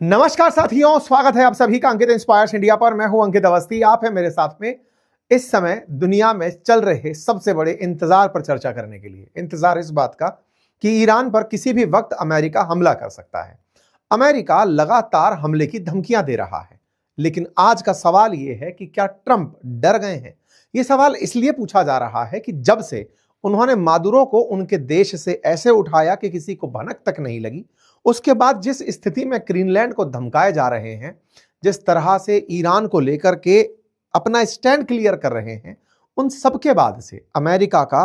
नमस्कार साथियों, स्वागत है आप सभी का अंकित इंस्पायर्स इंडिया पर। मैं हूं अंकित अवस्थी, आप है मेरे साथ में। इस समय दुनिया में चल रहे सबसे बड़े इंतजार पर चर्चा करने के लिए। इंतजार इस बात का कि ईरान पर किसी भी वक्त अमेरिका हमला कर सकता है। अमेरिका लगातार हमले की धमकियां दे रहा है, लेकिन आज का सवाल यह है कि क्या ट्रंप डर गए हैं। यह सवाल इसलिए पूछा जा रहा है कि जब से उन्होंने मादुरो को उनके देश से ऐसे उठाया कि किसी को भनक तक नहीं लगी, उसके बाद जिस स्थिति में ग्रीनलैंड को धमकाए जा रहे हैं, जिस तरह से ईरान को लेकर के अपना स्टैंड क्लियर कर रहे हैं, उन सब के बाद से अमेरिका का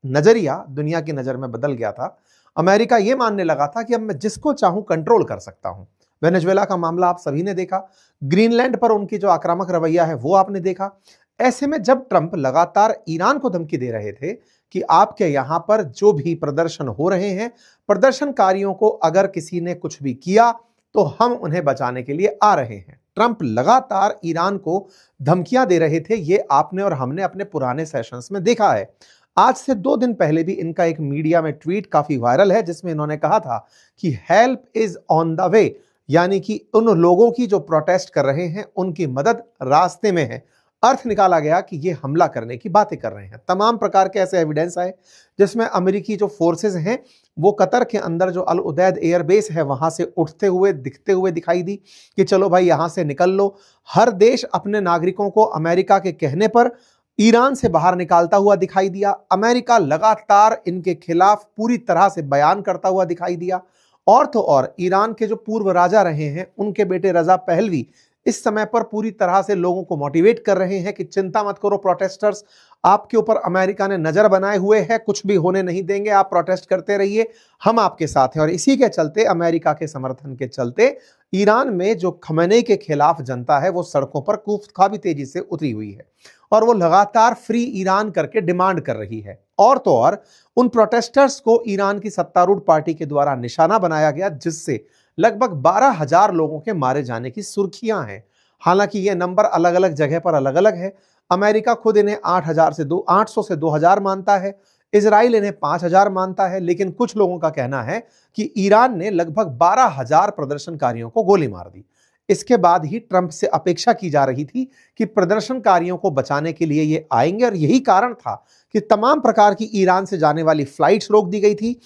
नजरिया दुनिया की नजर में बदल गया था। अमेरिका यह मानने लगा था कि अब मैं जिसको चाहूं कंट्रोल कर सकता हूं। वेनेजुएला का मामला आप सभी ने देखा, ग्रीनलैंड पर उनकी जो आक्रामक रवैया है वो आपने देखा। ऐसे में जब ट्रंप लगातार ईरान को धमकी दे रहे थे कि आपके यहां पर जो भी प्रदर्शन हो रहे हैं, प्रदर्शनकारियों को अगर किसी ने कुछ भी किया तो हम उन्हें बचाने के लिए आ रहे हैं, ट्रंप लगातार ईरान को धमकियां दे रहे थे। ये आपने और हमने अपने पुराने सेशंस में देखा है। आज से 2 दिन पहले भी इनका एक मीडिया में ट्वीट काफी वायरल है, जिसमें इन्होंने कहा था कि help is on the way, यानी कि उन लोगों की जो प्रोटेस्ट कर रहे हैं उनकी मदद रास्ते में है। अर्थ निकाला गया कि ये हमला करने की बातें कर रहे हैं। तमाम प्रकार के ऐसे एविडेंस आए जिसमें अमेरिकी जो फोर्सेस हैं वो कतर के अंदर जो अल उदैद एयरबेस है वहां से उठते हुए दिखते हुए दिखाई दी कि चलो भाई यहां से निकल लो। हर देश अपने नागरिकों को अमेरिका के कहने पर ईरान से बाहर निकालता हुआ दिखाई दिया। अमेरिका लगातार इनके खिलाफ पूरी तरह से बयान करता हुआ दिखाई दिया। और तो और ईरान के जो पूर्व राजा रहे हैं उनके बेटे रजा पहलवी इस समय पर पूरी तरह से लोगों को मोटिवेट कर रहे हैं कि चिंता मत करो प्रोटेस्टर्स, आपके ऊपर अमेरिका ने नजर बनाए हुए है, कुछ भी होने नहीं देंगे, आप प्रोटेस्ट करते रहिए, हम आपके साथ हैं। और इसी के चलते, अमेरिका के समर्थन के चलते ईरान में जो खमेनेई के खिलाफ जनता है वो सड़कों पर काफी तेजी से उतरी हुई है और वो लगातार फ्री ईरान करके डिमांड कर रही है। और तो और उन प्रोटेस्टर्स को ईरान की सत्तारूढ़ पार्टी के द्वारा निशाना बनाया गया, जिससे लगभग 12,000 लोगों के मारे जाने की सुर्खियां हैं। हालांकि ये नंबर अलग अलग जगह पर अलग अलग है। अमेरिका खुद इन्हें 800 से 2,000 मानता है, इजराइल इन्हें 5,000 मानता है, लेकिन कुछ लोगों का कहना है कि ईरान ने लगभग 12,000 प्रदर्शनकारियों को गोली मार दी। इसके बाद ही ट्रंप से अपेक्षा की जा रही थी कि प्रदर्शनकारियों को बचाने के लिए ये आएंगे, और यही कारण था कि तमाम प्रकार की ईरान से जाने वाली फ्लाइट्स रोक दी गई थी।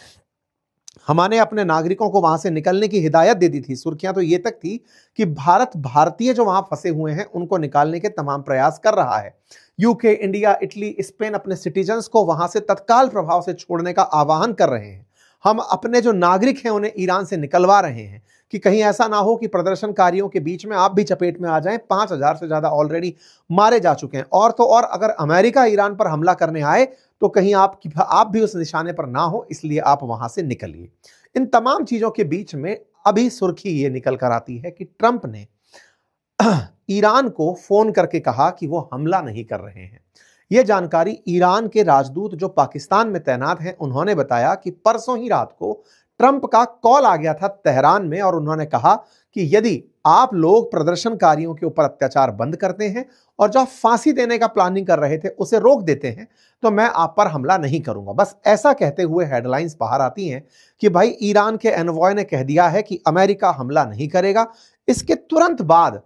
हमारे अपने नागरिकों को वहां से निकलने की हिदायत दे दी थी। सुर्खियां तो ये तक थी कि भारतीय जो वहां फंसे हुए हैं उनको निकालने के तमाम प्रयास कर रहा है। यूके, इंडिया, इटली, स्पेन अपने सिटीजन्स को वहां से तत्काल प्रभाव से छोड़ने का आह्वान कर रहे हैं। हम अपने जो नागरिक हैं उन्हें ईरान से निकलवा रहे हैं कि कहीं ऐसा ना हो कि प्रदर्शनकारियों के बीच में आप भी चपेट में आ जाएं। 5,000 से ज्यादा ऑलरेडी मारे जा चुके हैं। और तो और अगर अमेरिका ईरान पर हमला करने आए तो कहीं आप भी उस निशाने पर ना हो, इसलिए आप वहां से निकलिए। इन तमाम चीजों के बीच में अभी सुर्खी ये निकल कर आती है कि ट्रंप ने ईरान को फोन करके कहा कि वो हमला नहीं कर रहे हैं। यह जानकारी ईरान के राजदूत जो पाकिस्तान में तैनात हैं उन्होंने बताया कि परसों ही रात को ट्रंप का कॉल आ गया था तेहरान में, और उन्होंने कहा कि यदि आप लोग प्रदर्शनकारियों के ऊपर अत्याचार बंद करते हैं और जो फांसी देने का प्लानिंग कर रहे थे उसे रोक देते हैं तो मैं आप पर हमला नहीं करूंगा। बस ऐसा कहते हुए हेडलाइंस बाहर आती हैं कि भाई ईरान के एनवॉय ने कह दिया है कि अमेरिका हमला नहीं करेगा। इसके तुरंत बाद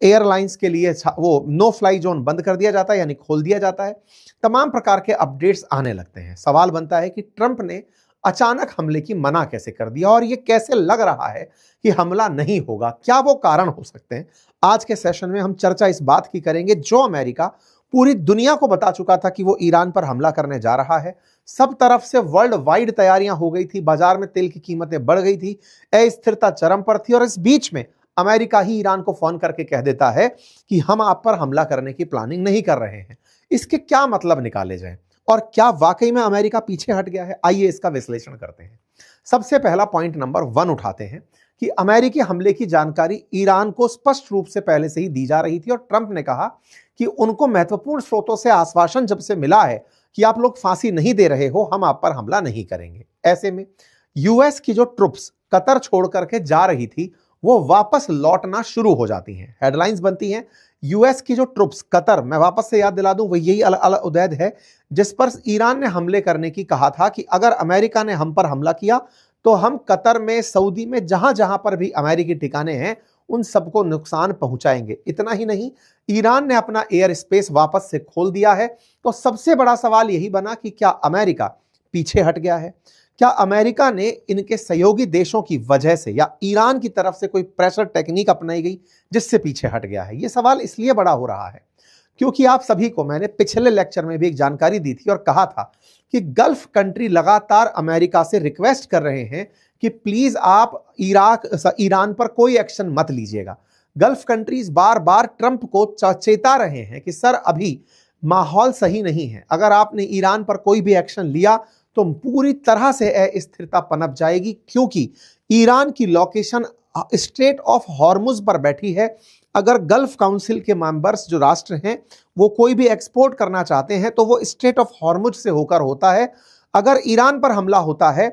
एयरलाइंस के लिए वो नो फ्लाई जोन बंद कर दिया जाता है, यानी खोल दिया जाता है। तमाम प्रकार के अपडेट्स आने लगते हैं। सवाल बनता है कि ट्रंप ने अचानक हमले की मना कैसे कर दिया, और ये कैसे लग रहा है कि हमला नहीं होगा, क्या वो कारण हो सकते हैं। आज के सेशन में हम चर्चा इस बात की करेंगे जो अमेरिका पूरी दुनिया को बता चुका था कि वो ईरान पर हमला करने जा रहा है। सब तरफ से वर्ल्ड वाइड तैयारियां हो गई थी, बाजार में तेल की कीमतें बढ़ गई थी, अस्थिरता चरम पर थी, और इस बीच में अमेरिका ही ईरान को फोन करके कह देता है कि हम आप पर हमला करने की प्लानिंग नहीं कर रहे हैं। इसके क्या मतलब निकाले जाएं, और क्या वाकई में अमेरिका पीछे हट गया है? आइए इसका विश्लेषण करते हैं। सबसे पहला पॉइंट नंबर 1 उठाते हैं कि अमेरिकी हमले की जानकारी ईरान को स्पष्ट रूप से पहले से ही दी जा रही थी, और ट्रंप ने कहा कि उनको महत्वपूर्ण स्रोतों से आश्वासन जब से मिला है कि आप लोग फांसी नहीं दे रहे हो, हम आप पर हमला नहीं करेंगे। ऐसे में यूएस की जो ट्रुप्स कतर छोड़ करके जा रही थी वो वापस लौटना शुरू हो जाती हैं। हेडलाइंस बनती हैं यूएस की जो ट्रुप्स कतर, मैं वापस से याद दिला दूं, वही यही अल उदैद है जिस पर ईरान ने हमले करने की कहा था कि अगर अमेरिका ने हम पर हमला किया तो हम कतर में, सऊदी में, जहां जहां पर भी अमेरिकी ठिकाने हैं उन सबको नुकसान पहुंचाएंगे। इतना ही नहीं, ईरान ने अपना एयर स्पेस वापस से खोल दिया है। तो सबसे बड़ा सवाल यही बना कि क्या अमेरिका पीछे हट गया है? क्या अमेरिका ने इनके सहयोगी देशों की वजह से या ईरान की तरफ से कोई प्रेशर टेक्निक अपनाई गई जिससे पीछे हट गया है? यह सवाल इसलिए बड़ा हो रहा है क्योंकि आप सभी को मैंने पिछले लेक्चर में भी एक जानकारी दी थी और कहा था कि गल्फ कंट्री लगातार अमेरिका से रिक्वेस्ट कर रहे हैं कि प्लीज आप ईरान पर कोई एक्शन मत लीजिएगा। गल्फ कंट्रीज बार बार ट्रंप को चेता रहे हैं कि सर अभी माहौल सही नहीं है, अगर आपने ईरान पर कोई भी एक्शन लिया तो पूरी तरह से अस्थिरता पनप जाएगी, क्योंकि ईरान की लोकेशन स्ट्रेट ऑफ हॉर्मुज पर बैठी है। अगर गल्फ काउंसिल के मेंबर्स जो राष्ट्र हैं वो कोई भी एक्सपोर्ट करना चाहते हैं तो वो स्ट्रेट ऑफ हॉर्मुज से होकर होता है। अगर ईरान पर हमला होता है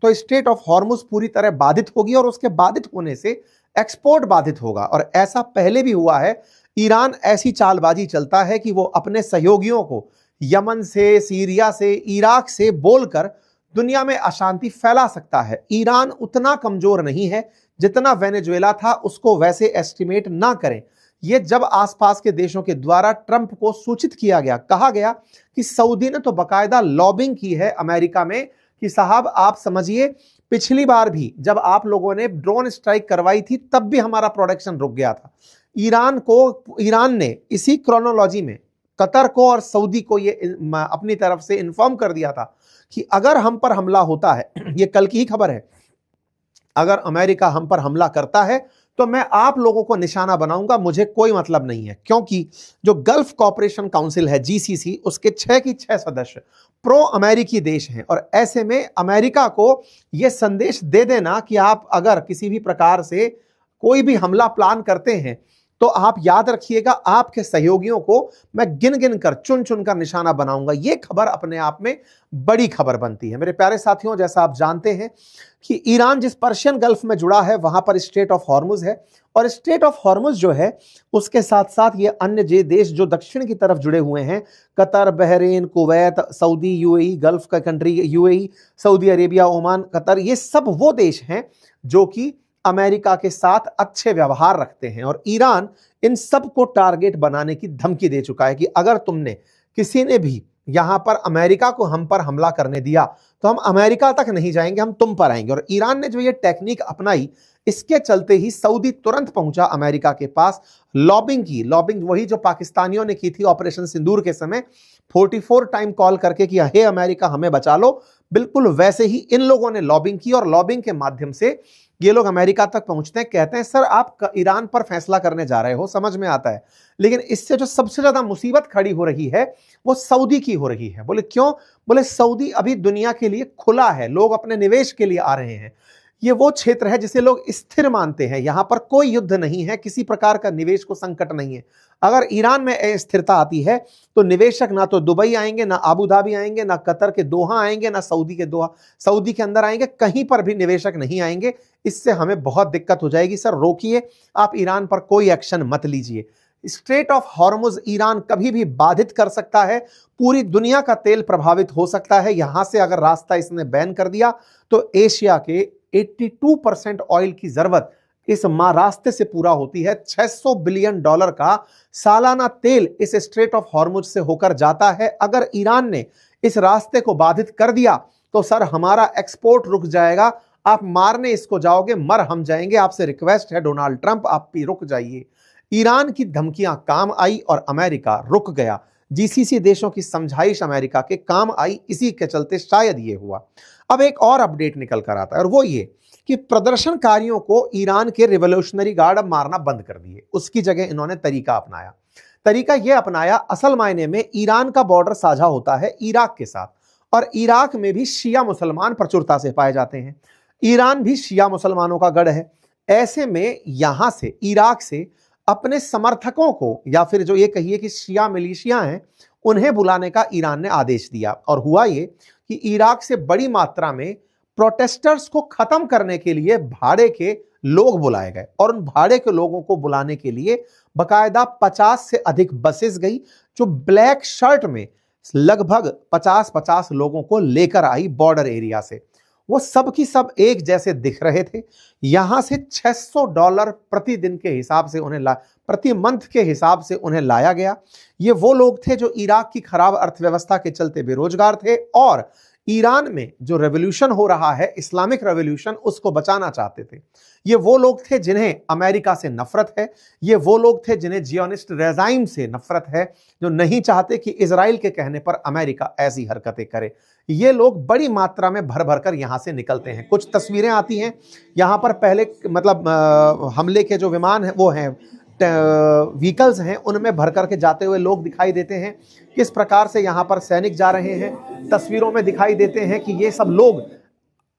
तो स्ट्रेट ऑफ हॉर्मुज पूरी तरह बाधित होगी और उसके बाधित होने से एक्सपोर्ट बाधित होगा। और ऐसा पहले भी हुआ है। ईरान ऐसी चालबाजी चलता है कि वो अपने सहयोगियों को यमन से, सीरिया से, इराक से बोलकर दुनिया में अशांति फैला सकता है। ईरान उतना कमजोर नहीं है जितना वेनेजुएला था, उसको वैसे एस्टिमेट ना करें। यह जब आसपास के देशों के द्वारा ट्रंप को सूचित किया गया, कहा गया कि सऊदी ने तो बकायदा लॉबिंग की है अमेरिका में कि साहब आप समझिए, पिछली बार भी जब आप लोगों ने ड्रोन स्ट्राइक करवाई थी तब भी हमारा प्रोडक्शन रुक गया था। ईरान ने इसी क्रोनोलॉजी में कतर को और सऊदी को ये अपनी तरफ से इन्फॉर्म कर दिया था कि अगर हम पर हमला होता है, ये कल की ही खबर है, अगर अमेरिका हम पर हमला करता है तो मैं आप लोगों को निशाना बनाऊंगा, मुझे कोई मतलब नहीं है। क्योंकि जो गल्फ कॉपरेशन काउंसिल है GCC, उसके 6 की 6 सदस्य प्रो अमेरिकी देश हैं। और ऐसे में अमेरिका को यह संदेश दे देना कि आप अगर किसी भी प्रकार से कोई भी हमला प्लान करते हैं तो आप याद रखिएगा आपके सहयोगियों को मैं गिन गिन कर, चुन चुन कर निशाना बनाऊंगा। यह खबर अपने आप में बड़ी खबर बनती है। मेरे प्यारे साथियों, जैसा आप जानते हैं कि ईरान जिस पर्शियन गल्फ में जुड़ा है वहां पर स्ट्रेट ऑफ हॉर्मुज है, और स्ट्रेट ऑफ हॉर्मुज जो है उसके साथ साथ ये अन्य देश जो दक्षिण की तरफ जुड़े हुए हैं, Qatar, Bahrain, Kuwait, Saudi, UAE, Gulf का country UAE, Saudi Arabia, Oman, Qatar, ये सब वो देश हैं जो कि अमेरिका के साथ अच्छे व्यवहार रखते हैं। और ईरान इन सब को टारगेट बनाने की धमकी दे चुका है कि अगर तुमने किसी ने भी यहां पर अमेरिका को हम पर हमला करने दिया तो हम अमेरिका तक नहीं जाएंगे, हम तुम पर आएंगे। और ईरान ने जो ये टेक्निक अपनाई, इसके चलते ही सऊदी तुरंत पहुंचा अमेरिका के पास, लॉबिंग वही जो पाकिस्तानियों ने की थी ऑपरेशन सिंदूर के समय, 44 टाइम कॉल करके कि हे अमेरिका हमें बचा लो, बिल्कुल वैसे ही इन लोगों ने लॉबिंग की। और लॉबिंग के माध्यम से ये लोग अमेरिका तक पहुंचते हैं, कहते हैं सर आप ईरान पर फैसला करने जा रहे हो, समझ में आता है, लेकिन इससे जो सबसे ज्यादा मुसीबत खड़ी हो रही है वो सऊदी की हो रही है। बोले क्यों? बोले सऊदी अभी दुनिया के लिए खुला है, लोग अपने निवेश के लिए आ रहे हैं। ये वो क्षेत्र है जिसे लोग स्थिर मानते हैं, यहां पर कोई युद्ध नहीं है, किसी प्रकार का निवेश को संकट नहीं है। अगर ईरान में अस्थिरता आती है तो निवेशक ना तो दुबई आएंगे, ना आबू धाबी आएंगे, ना कतर के दोहा आएंगे, ना सऊदी के अंदर आएंगे, कहीं पर भी निवेशक नहीं आएंगे। इससे हमें बहुत दिक्कत हो जाएगी। सर रोकिए, आप ईरान पर कोई एक्शन मत लीजिए। स्ट्रेट ऑफ हॉर्मुज ईरान कभी भी बाधित कर सकता है, पूरी दुनिया का तेल प्रभावित हो सकता है। यहां से अगर रास्ता इसने बैन कर दिया तो एशिया के 82% ऑयल की जरूरत इस रास्ते से पूरा होती है। $600 बिलियन का सालाना तेल इस स्ट्रेट ऑफ हॉर्मुज से होकर जाता है। अगर ईरान ने इस रास्ते को बाधित कर दिया तो सर हमारा एक्सपोर्ट रुक जाएगा, आप मारने इसको जाओगे, मर हम जाएंगे। आपसे रिक्वेस्ट है डोनाल्ड ट्रंप, आप भी रुक जाइए। ईरान की धमकियां काम आई और अमेरिका रुक गया। GCC देशों की समझाइश अमेरिका के काम आई, इसी के चलते शायद ये हुआ। अब एक और अपडेट निकल कर आता है और वो ये कि प्रदर्शनकारियों को ईरान के रिवोल्यूशनरी गार्ड अब मारना बंद कर दिए, उसकी जगह इन्होंने तरीका अपनाया। तरीका यह अपनाया, असल मायने में ईरान का बॉर्डर साझा होता है इराक के साथ, और इराक में भी शिया मुसलमान प्रचुरता से पाए जाते हैं। ईरान भी शिया मुसलमानों का गढ़ है। ऐसे में यहां से, इराक से अपने समर्थकों को, या फिर जो ये कहिए कि शिया मिलिशिया हैं, उन्हें बुलाने का ईरान ने आदेश दिया। और हुआ ये कि इराक से बड़ी मात्रा में प्रोटेस्टर्स को खत्म करने के लिए भाड़े के लोग बुलाए गए, और उन भाड़े के लोगों को बुलाने के लिए बकायदा 50 से अधिक बसेस गई, जो ब्लैक शर्ट में लगभग 50-50 लोगों को लेकर आई बॉर्डर एरिया से। वो सब की सब एक जैसे दिख रहे थे। यहां से $600 प्रतिदिन के हिसाब से उन्हें प्रति मंथ के हिसाब से उन्हें लाया गया। ये वो लोग थे जो इराक की खराब अर्थव्यवस्था के चलते बेरोजगार थे और ईरान में जो रेवोल्यूशन हो रहा है, इस्लामिक रेवोल्यूशन, उसको बचाना चाहते थे। ये वो लोग थे जिन्हें अमेरिका से नफरत है। ये वो लोग थे जिन्हें जियोनिस्ट रेजाइम से नफरत है, जो नहीं चाहते कि इजराइल के कहने पर अमेरिका ऐसी हरकतें करे। ये लोग बड़ी मात्रा में भर भर कर यहां से निकलते हैं। कुछ तस्वीरें आती हैं यहां पर, पहले मतलब हमले के जो विमान हैं वो हैं, व्हीकल्स हैं, उनमें भर करके जाते हुए लोग दिखाई देते हैं। किस प्रकार से यहां पर सैनिक जा रहे हैं, तस्वीरों में दिखाई देते हैं कि ये सब लोग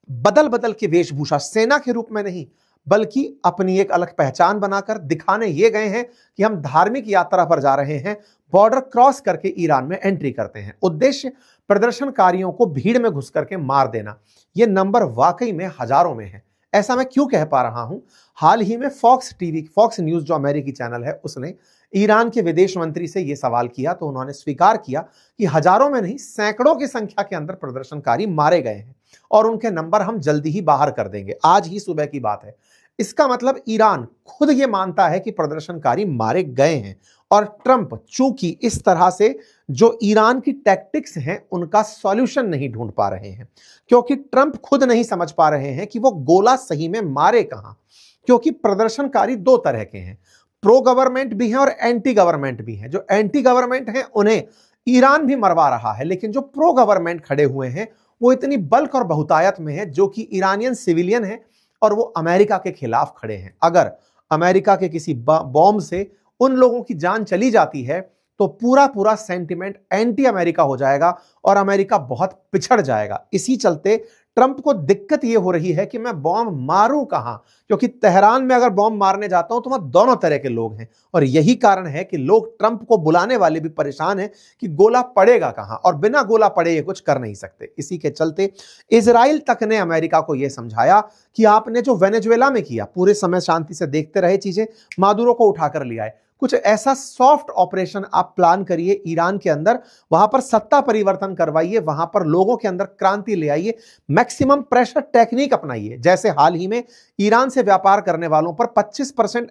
बदल बदल के वेशभूषा, सेना के रूप में नहीं बल्कि अपनी एक अलग पहचान बनाकर दिखाने ये गए हैं कि हम धार्मिक यात्रा पर जा रहे हैं, बॉर्डर क्रॉस करके ईरान में एंट्री करते हैं। उद्देश्य प्रदर्शनकारियों को भीड़ में घुस करके मार देना। यह नंबर वाकई में हजारों में है। ऐसा मैं क्यों कह पा रहा हूं? हाल ही में फॉक्स न्यूज जो अमेरिकी चैनल है, उसने ईरान के विदेश मंत्री से यह सवाल किया तो उन्होंने स्वीकार किया कि हजारों में नहीं, सैकड़ों की संख्या के अंदर प्रदर्शनकारी मारे गए हैं और उनके नंबर हम जल्दी ही बाहर कर देंगे। आज ही सुबह की बात है। इसका मतलब ईरान खुद ये मानता है कि प्रदर्शनकारी मारे गए हैं और ट्रंप चूंकि इस तरह से जो ईरान की टैक्टिक्स हैं उनका सॉल्यूशन नहीं ढूंढ पा रहे हैं, क्योंकि ट्रंप खुद नहीं समझ पा रहे हैं कि वो गोला सही में मारे कहां। क्योंकि प्रदर्शनकारी दो तरह के हैं, प्रो गवर्नमेंट भी हैं और एंटी गवर्नमेंट भी हैं। जो एंटी गवर्नमेंट हैं उन्हें ईरान भी मरवा रहा है, लेकिन जो प्रो गवर्नमेंट खड़े हुए हैं वो इतनी बल्क और बहुतायत में है, जो कि ईरानियन सिविलियन है और वो अमेरिका के खिलाफ खड़े हैं। अगर अमेरिका के किसी बॉम्ब से उन लोगों की जान चली जाती है तो पूरा पूरा सेंटिमेंट एंटी अमेरिका हो जाएगा और अमेरिका बहुत पिछड़ जाएगा। इसी चलते ट्रंप को दिक्कत यह हो रही है कि मैं बॉम्ब मारूं कहां, क्योंकि तेहरान में अगर बॉम्ब मारने जाता हूं तो वहां दोनों तरह के लोग हैं और यही कारण है कि लोग ट्रंप को बुलाने वाले भी परेशान हैं कि गोला पड़ेगा कहां, और बिना गोला पड़े ये कुछ कर नहीं सकते। इसी के चलते इजराइल तक ने अमेरिका को यह समझाया कि आपने जो वेनेजुएला में किया, पूरे समय शांति से देखते रहे चीजें, मादुरो को उठाकर ले आए, कुछ ऐसा सॉफ्ट ऑपरेशन आप प्लान करिए ईरान के अंदर, वहां पर सत्ता परिवर्तन करवाइए, वहां पर लोगों के अंदर क्रांति ले आइए, मैक्सिमम प्रेशर टेक्निक अपनाइए। जैसे हाल ही में ईरान से व्यापार करने वालों पर 25%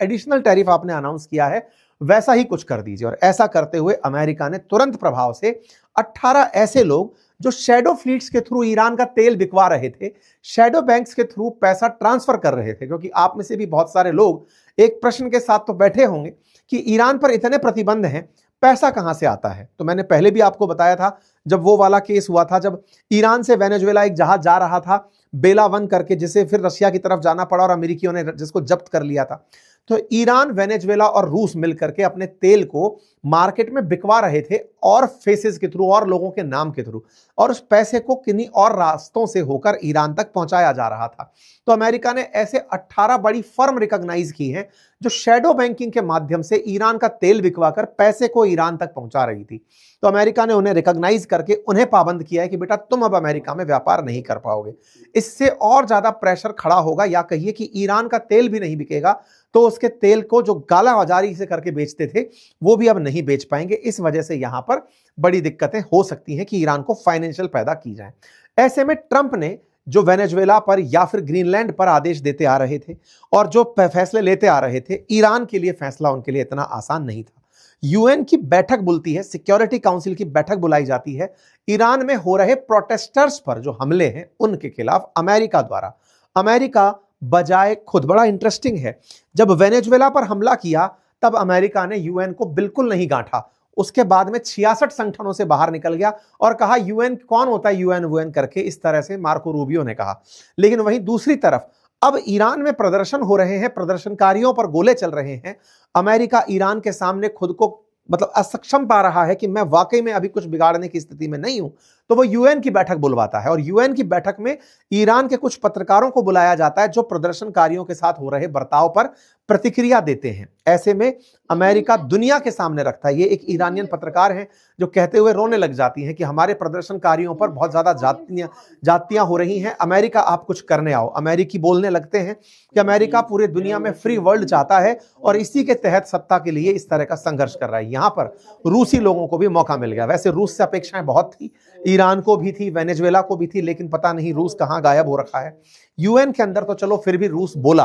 एडिशनल टैरिफ आपने अनाउंस किया है, वैसा ही कुछ कर दीजिए। और ऐसा करते हुए अमेरिका ने तुरंत प्रभाव से 18 ऐसे लोग जो शैडो फ्लीट्स के थ्रू ईरान का तेल बिकवा रहे थे, शैडो बैंक्स के थ्रू पैसा ट्रांसफर कर रहे थे, क्योंकि आप में से भी बहुत सारे लोग एक प्रश्न के साथ तो बैठे होंगे कि ईरान पर इतने प्रतिबंध हैं, पैसा कहां से आता है। तो मैंने पहले भी आपको बताया था, जब वो वाला केस हुआ था, जब ईरान से वेनेजुएला एक जहाज जा रहा था बेला 1 करके, जिसे फिर रशिया की तरफ जाना पड़ा और अमेरिकियों ने जिसको जब्त कर लिया था। तो ईरान, वेनेजुएला और रूस मिलकर के अपने तेल को मार्केट में बिकवा रहे थे और फेसेस के थ्रू और लोगों के नाम के थ्रू, और उस पैसे को किन्हीं और रास्तों से होकर ईरान तक पहुंचाया जा रहा था। तो अमेरिका ने ऐसे 18 बड़ी फर्म रिकॉग्नाइज की हैं जो शैडो बैंकिंग के माध्यम से ईरान का तेल बिकवाकर पैसे को ईरान तक पहुंचा रही थी। तो अमेरिका ने उन्हें रिकॉग्नाइज करके उन्हें पाबंद किया है कि बेटा तुम अब अमेरिका में व्यापार नहीं कर पाओगे। इससे और ज्यादा प्रेशर खड़ा होगा, या कहिए कि ईरान का तेल भी नहीं बिकेगा, तो उसके तेल को जो काला बाजारी से करके बेचते थे वो भी अब नहीं बेच पाएंगे। इस वजह से यहां पर बड़ी दिक्कतें हो सकती हैं कि ईरान को फाइनेंशियल पैदा की जाए। ऐसे में ट्रंप ने जो वेनेजुएला पर या फिर ग्रीनलैंड पर आदेश देते आ रहे थे और जो फैसले लेते आ रहे थे, ईरान के लिए फैसला उनके लिए इतना आसान नहीं था। यूएन की बैठक बुलती है, सिक्योरिटी काउंसिल की बैठक बुलाई जाती है ईरान में हो रहे प्रोटेस्टर्स पर जो हमले हैं उनके खिलाफ अमेरिका द्वारा। अमेरिका बजाय खुद, बड़ा इंटरेस्टिंग है, जब वेनेजुएला पर हमला किया तब अमेरिका ने यूएन को बिल्कुल नहीं गांठा। उसके बाद में 66 संगठनों से बाहर निकल गया और कहा यूएन कौन होता है, यूएन करके, इस तरह से मार्को रूबियो ने कहा। लेकिन वहीं दूसरी तरफ अब ईरान में प्रदर्शन हो रहे हैं, प्रदर्शनकारियों पर गोले चल रहे हैं। अमेरिका ईरान के सामने खुद को मतलब असक्षम पा रहा है कि मैं वाकई में अभी कुछ बिगाड़ने की स्थिति में नहीं हूं, तो वो यूएन की बैठक बुलवाता है और यूएन की बैठक में ईरान के कुछ पत्रकारों को बुलाया जाता है जो प्रदर्शनकारियों के साथ हो रहे बर्ताव पर प्रतिक्रिया देते हैं। ऐसे में अमेरिका दुनिया के सामने रखता है। ये एक ईरानियन पत्रकार हैं जो कहते हुए रोने लग जाती हैं कि हमारे प्रदर्शनकारियों पर बहुत ज्यादा जातियां हो रही हैं, अमेरिका आप कुछ करने आओ। अमेरिकी बोलने लगते हैं कि अमेरिका पूरे दुनिया में फ्री वर्ल्ड चाहता है और इसी के तहत सत्ता के लिए इस तरह का संघर्ष कर रहा है। यहां पर रूसी लोगों को भी मौका मिल गया। वैसे रूस से अपेक्षाएं बहुत थी, ईरान को भी थी, वेनेजुएला को भी थी, लेकिन पता नहीं रूस कहां गायब हो रखा है। यूएन के अंदर तो चलो फिर भी रूस बोला,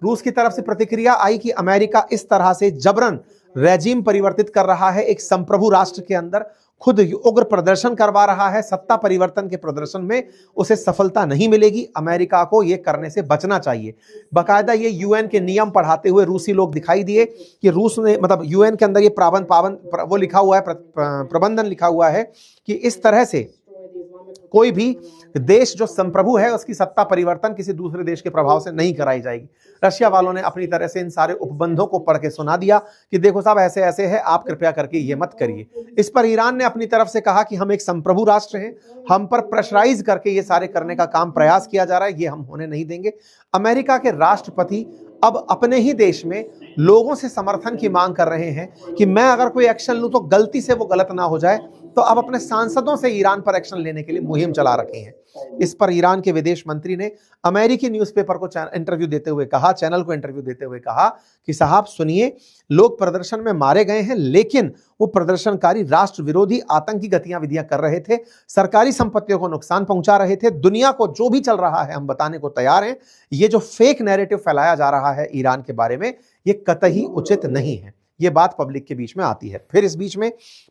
रूस की तरफ से प्रतिक्रिया आई कि अमेरिका इस तरह से जबरन रेजिम परिवर्तित कर रहा है, एक संप्रभु राष्ट्र के अंदर खुद उग्र प्रदर्शन करवा रहा है, सत्ता परिवर्तन के प्रदर्शन में उसे सफलता नहीं मिलेगी, अमेरिका को यह करने से बचना चाहिए। बाकायदा ये यूएन के नियम पढ़ाते हुए रूसी लोग दिखाई दिए कि रूस ने, मतलब यूएन के अंदर ये वो लिखा हुआ है, प्रबंधन लिखा हुआ है कि इस तरह से कोई भी देश जो संप्रभु है उसकी सत्ता परिवर्तन किसी दूसरे देश के प्रभाव से नहीं कराई जाएगी। रशिया वालों ने अपनी तरह से इन सारे उपबंधों को पढ़ के सुना दिया कि देखो साहब ऐसे ऐसे है, आप कृपया करके ये मत करिए। इस पर ईरान ने अपनी तरफ से कहा कि हम एक संप्रभु राष्ट्र हैं, हम पर प्रेशराइज करके ये सारे करने का काम प्रयास किया जा रहा है, ये हम होने नहीं देंगे। अमेरिका के राष्ट्रपति अब अपने ही देश में लोगों से समर्थन की मांग कर रहे हैं कि मैं अगर कोई एक्शन लूं तो गलती से वो गलत ना हो जाए, तो अब अपने सांसदों से ईरान पर एक्शन लेने के लिए मुहिम चला रखी है। इस पर ईरान के विदेश मंत्री ने अमेरिकी न्यूज़पेपर को इंटरव्यू देते हुए कहा, चैनल को इंटरव्यू देते हुए कहा कि साहब सुनिए, लोग प्रदर्शन में मारे गए हैं, लेकिन वो प्रदर्शनकारी राष्ट्र विरोधी आतंकी गतिविधियां कर रहे थे, सरकारी संपत्तियों को नुकसान पहुंचा रहे थे। दुनिया को जो भी चल रहा है हम बताने को तैयार हैं। ये जो फेक नैरेटिव फैलाया जा रहा है ईरान के बारे में, ये कतई उचित नहीं है। ये बात पब्लिक के बीच में आती है। फिर इस बीच में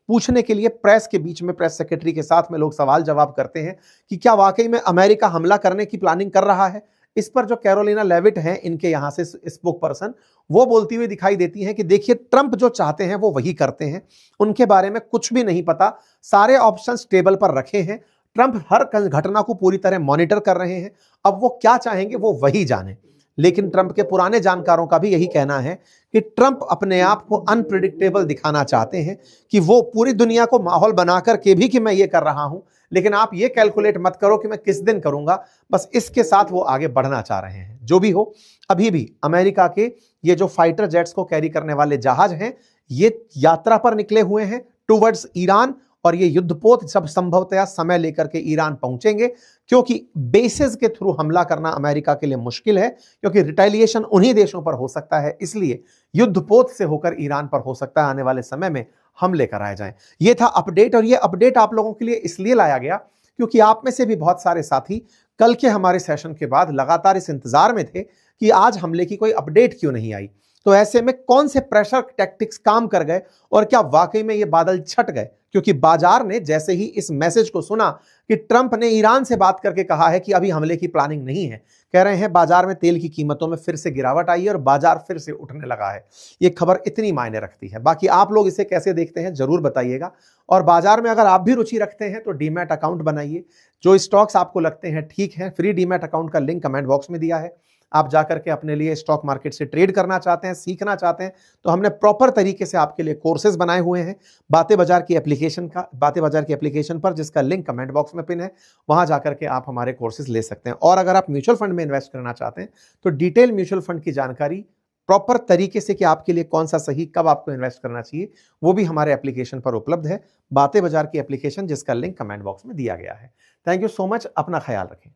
पूछने के लिए प्रेस के बीच में, प्रेस सेक्रेटरी के साथ में लोग सवाल जवाब करते हैं कि क्या वाकई में अमेरिका हमला करने की प्लानिंग कर रहा है। इस पर जो कैरोलिना लेविट हैं, इनके यहां से स्पोक पर्सन, वो बोलती हुई दिखाई देती हैं कि देखिए ट्रंप जो चाहते हैं वो वही करते हैं, उनके बारे में कुछ भी नहीं पता, सारे ऑप्शंस टेबल पर रखे हैं, ट्रंप हर घटना को पूरी तरह मॉनिटर कर रहे हैं, अब वो क्या चाहेंगे वो वही जाने। लेकिन ट्रंप के पुराने जानकारों का भी यही कहना है कि ट्रंप अपने आप को अनप्रिडिक्टेबल दिखाना चाहते हैं, कि वो पूरी दुनिया को माहौल बनाकर के भी कि मैं ये कर रहा हूं, लेकिन आप ये कैलकुलेट मत करो कि मैं किस दिन करूंगा। बस इसके साथ वो आगे बढ़ना चाह रहे हैं। जो भी हो, अभी भी अमेरिका के ये जो फाइटर जेट्स को कैरी करने वाले जहाज हैं, ये यात्रा पर निकले हुए हैं टुवर्ड्स ईरान, और ये युद्धपोत सब संभवतया समय लेकर के ईरान पहुंचेंगे, क्योंकि बेसिस के थ्रू हमला करना अमेरिका के लिए मुश्किल है, क्योंकि रिटेलिएशन उन्हीं देशों पर हो सकता है। इसलिए युद्धपोत से होकर ईरान पर हो सकता है आने वाले समय में हमले कराए जाएं। ये था अपडेट, और ये अपडेट आप लोगों के लिए इसलिए लाया गया क्योंकि आप में से भी बहुत सारे साथी कल के हमारे सेशन के बाद लगातार इस इंतजार में थे कि आज हमले की कोई अपडेट क्यों नहीं आई। तो ऐसे में कौन से प्रेशर टैक्टिक्स काम कर गए, और क्या वाकई में ये बादल छट गए? क्योंकि बाजार ने जैसे ही इस मैसेज को सुना कि ट्रंप ने ईरान से बात करके कहा है कि अभी हमले की प्लानिंग नहीं है, कह रहे हैं बाजार में तेल की कीमतों में फिर से गिरावट आई है और बाजार फिर से उठने लगा है। ये खबर इतनी मायने रखती है। बाकी आप लोग इसे कैसे देखते हैं जरूर बताइएगा, और बाजार में अगर आप भी रुचि रखते हैं तो डीमैट अकाउंट बनाइए। जो स्टॉक्स आपको लगते हैं ठीक है, फ्री डीमैट अकाउंट का लिंक कमेंट बॉक्स में दिया है। आप जाकर के अपने लिए स्टॉक मार्केट से ट्रेड करना चाहते हैं, सीखना चाहते हैं, तो हमने प्रॉपर तरीके से आपके लिए कोर्सेज बनाए हुए हैं बातें बाजार की एप्लीकेशन पर, जिसका लिंक कमेंट बॉक्स में पिन है। वहां जाकर के आप हमारे कोर्सेज ले सकते हैं। और अगर आप म्यूचुअल फंड में इन्वेस्ट करना चाहते हैं तो डिटेल म्यूचुअल फंड की जानकारी प्रॉपर तरीके से कि आपके लिए कौन सा सही, कब आपको इन्वेस्ट करना चाहिए, वो भी हमारे एप्लीकेशन पर उपलब्ध है। बातें बाजार की एप्लीकेशन, जिसका लिंक कमेंट बॉक्स में दिया गया है। Thank you so much. अपना ख्याल रखें।